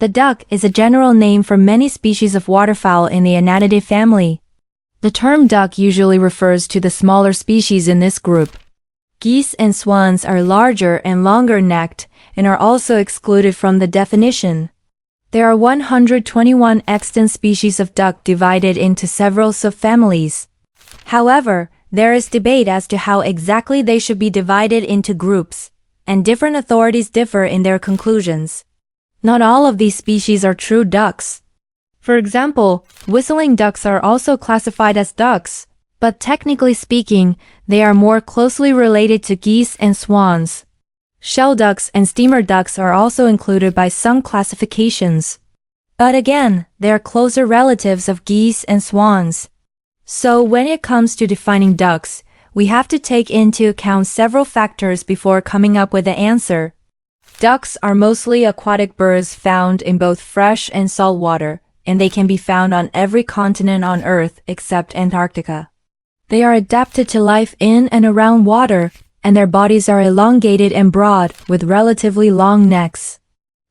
The duck is a general name for many species of waterfowl in the Anatidae family. The term duck usually refers to the smaller species in this group. Geese and swans are larger and longer-necked and are also excluded from the definition. There are 121 extant species of duck divided into several subfamilies. However, there is debate as to how exactly they should be divided into groups, and different authorities differ in their conclusions. Not all of these species are true ducks. For example, whistling ducks are also classified as ducks, but technically speaking, they are more closely related to geese and swans. Shell ducks and steamer ducks are also included by some classifications. But again, they are closer relatives of geese and swans. So when it comes to defining ducks, we have to take into account several factors before coming up with the answer. Ducks are mostly aquatic birds found in both fresh and salt water, and they can be found on every continent on Earth except Antarctica. They are adapted to life in and around water, and their bodies are elongated and broad with relatively long necks.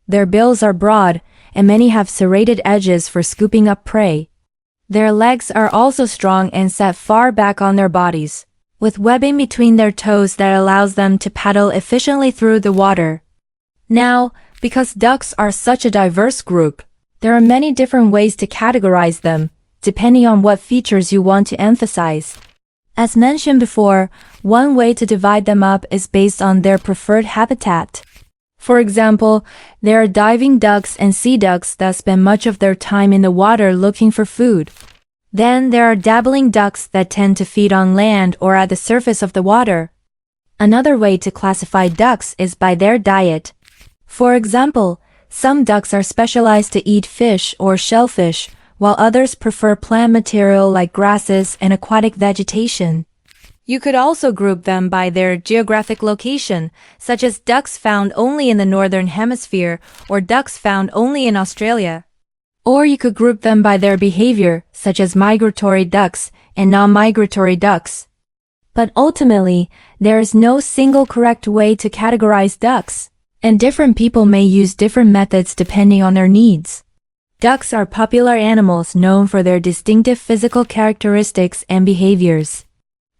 Their bills are broad, and many have serrated edges for scooping up prey. Their legs are also strong and set far back on their bodies, with webbing between their toes that allows them to paddle efficiently through the water. Now, because ducks are such a diverse group, there are many different ways to categorize them, depending on what features you want to emphasize. As mentioned before, one way to divide them up is based on their preferred habitat. For example, there are diving ducks and sea ducks that spend much of their time in the water looking for food. Then there are dabbling ducks that tend to feed on land or at the surface of the water. Another way to classify ducks is by their diet. For example, some ducks are specialized to eat fish or shellfish, while others prefer plant material like grasses and aquatic vegetation. You could also group them by their geographic location, such as ducks found only in the northern hemisphere or ducks found only in Australia. Or you could group them by their behavior, such as migratory ducks and non-migratory ducks. But ultimately, there is no single correct way to categorize ducks, and different people may use different methods depending on their needs. Ducks are popular animals known for their distinctive physical characteristics and behaviors.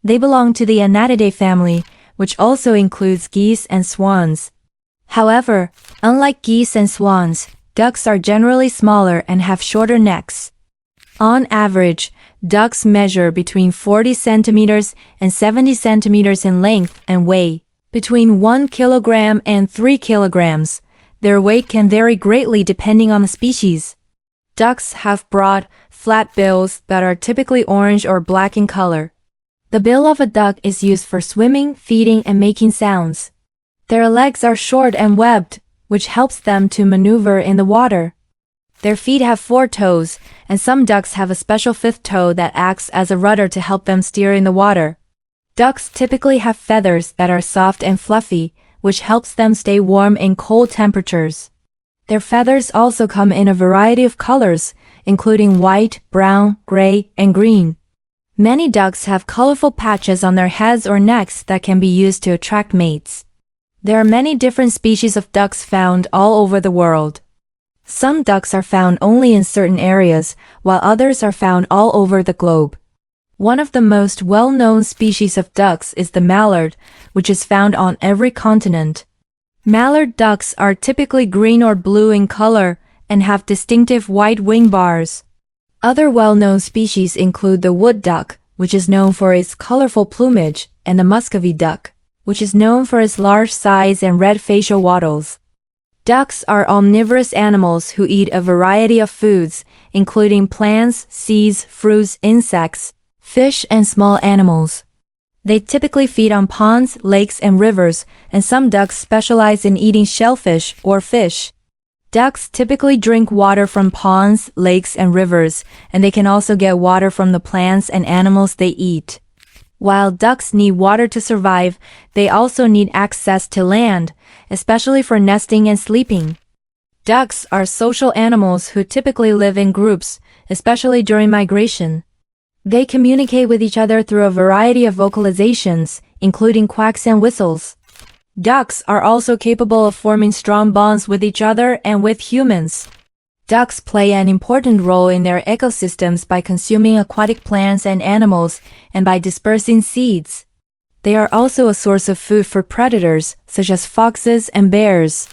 They belong to the Anatidae family, which also includes geese and swans. However, unlike geese and swans, ducks are generally smaller and have shorter necks. On average, ducks measure between 40 centimeters and 70 centimeters in length and weigh between 1 kilogram and 3 kilograms. Their weight can vary greatly depending on the species. Ducks have broad, flat bills that are typically orange or black in color. The bill of a duck is used for swimming, feeding, and making sounds. Their legs are short and webbed, which helps them to maneuver in the water. Their feet have 4 toes, and some ducks have a special 5th toe that acts as a rudder to help them steer in the water. Ducks typically have feathers that are soft and fluffy, which helps them stay warm in cold temperatures. Their feathers also come in a variety of colors, including white, brown, gray, and green. Many ducks have colorful patches on their heads or necks that can be used to attract mates. There are many different species of ducks found all over the world. Some ducks are found only in certain areas, while others are found all over the globe. One of the most well-known species of ducks is the mallard, which is found on every continent. Mallard ducks are typically green or blue in color and have distinctive white wing bars. Other well-known species include the wood duck, which is known for its colorful plumage, and the Muscovy duck, which is known for its large size and red facial wattles. Ducks are omnivorous animals who eat a variety of foods, including plants, seeds, fruits, insects, fish, and small animals. They typically feed on ponds, lakes, and rivers, and some ducks specialize in eating shellfish or fish. Ducks typically drink water from ponds, lakes, and rivers, and they can also get water from the plants and animals they eat. While ducks need water to survive, they also need access to land, especially for nesting and sleeping. Ducks are social animals who typically live in groups, especially during migration. They communicate with each other through a variety of vocalizations, including quacks and whistles. Ducks are also capable of forming strong bonds with each other and with humans. Ducks play an important role in their ecosystems by consuming aquatic plants and animals and by dispersing seeds. They are also a source of food for predators, such as foxes and bears.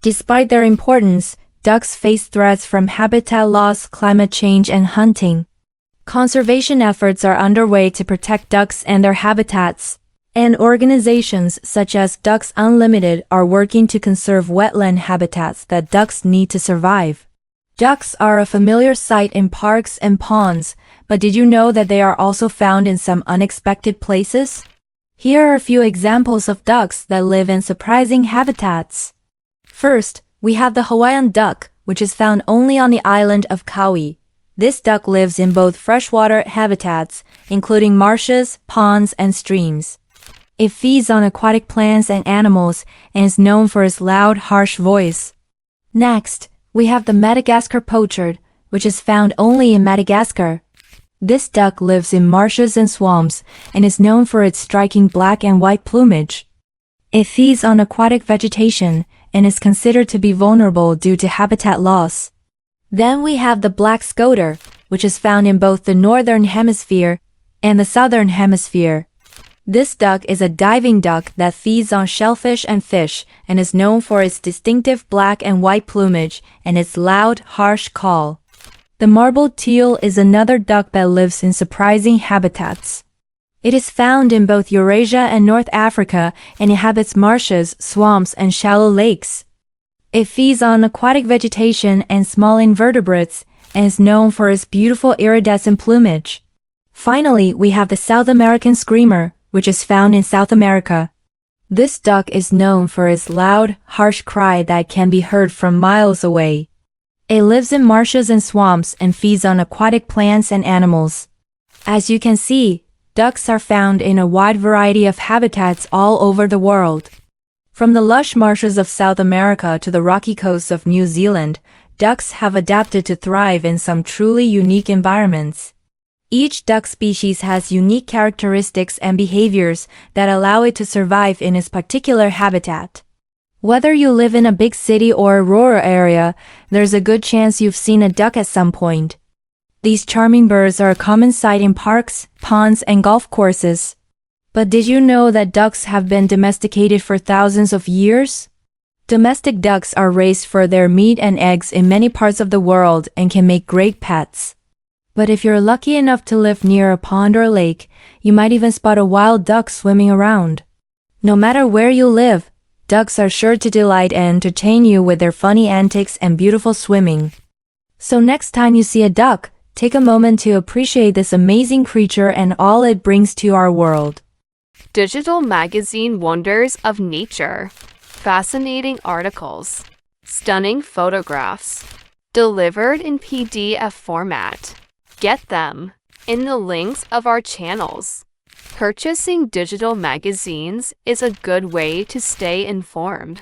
Despite their importance, ducks face threats from habitat loss, climate change, and hunting. Conservation efforts are underway to protect ducks and their habitats, and organizations such as Ducks Unlimited are working to conserve wetland habitats that ducks need to survive. Ducks are a familiar sight in parks and ponds, but did you know that they are also found in some unexpected places? Here are a few examples of ducks that live in surprising habitats. First, we have the Hawaiian duck, which is found only on the island of Kauai. This duck lives in both freshwater habitats, including marshes, ponds, and streams. It feeds on aquatic plants and animals and is known for its loud, harsh voice. Next, we have the Madagascar pochard, which is found only in Madagascar. This duck lives in marshes and swamps and is known for its striking black and white plumage. It feeds on aquatic vegetation and is considered to be vulnerable due to habitat loss. Then we have the black scoter, which is found in both the northern hemisphere and the southern hemisphere. This duck is a diving duck that feeds on shellfish and fish and is known for its distinctive black and white plumage and its loud, harsh call. The marbled teal is another duck that lives in surprising habitats. It is found in both Eurasia and North Africa and inhabits marshes, swamps, and shallow lakes. It feeds on aquatic vegetation and small invertebrates and is known for its beautiful iridescent plumage. Finally, we have the South American screamer, which is found in South America. This duck is known for its loud, harsh cry that can be heard from miles away. It lives in marshes and swamps and feeds on aquatic plants and animals. As you can see, ducks are found in a wide variety of habitats all over the world. From the lush marshes of South America to the rocky coasts of New Zealand, ducks have adapted to thrive in some truly unique environments. Each duck species has unique characteristics and behaviors that allow it to survive in its particular habitat. Whether you live in a big city or a rural area, there's a good chance you've seen a duck at some point. These charming birds are a common sight in parks, ponds, and golf courses. But did you know that ducks have been domesticated for thousands of years? Domestic ducks are raised for their meat and eggs in many parts of the world and can make great pets. But if you're lucky enough to live near a pond or lake, you might even spot a wild duck swimming around. No matter where you live, ducks are sure to delight and entertain you with their funny antics and beautiful swimming. So next time you see a duck, take a moment to appreciate this amazing creature and all it brings to our world. Digital magazine wonders of nature. Fascinating articles. Stunning photographs. Delivered in PDF format. Get them in the links of our channels. Purchasing digital magazines is a good way to stay informed.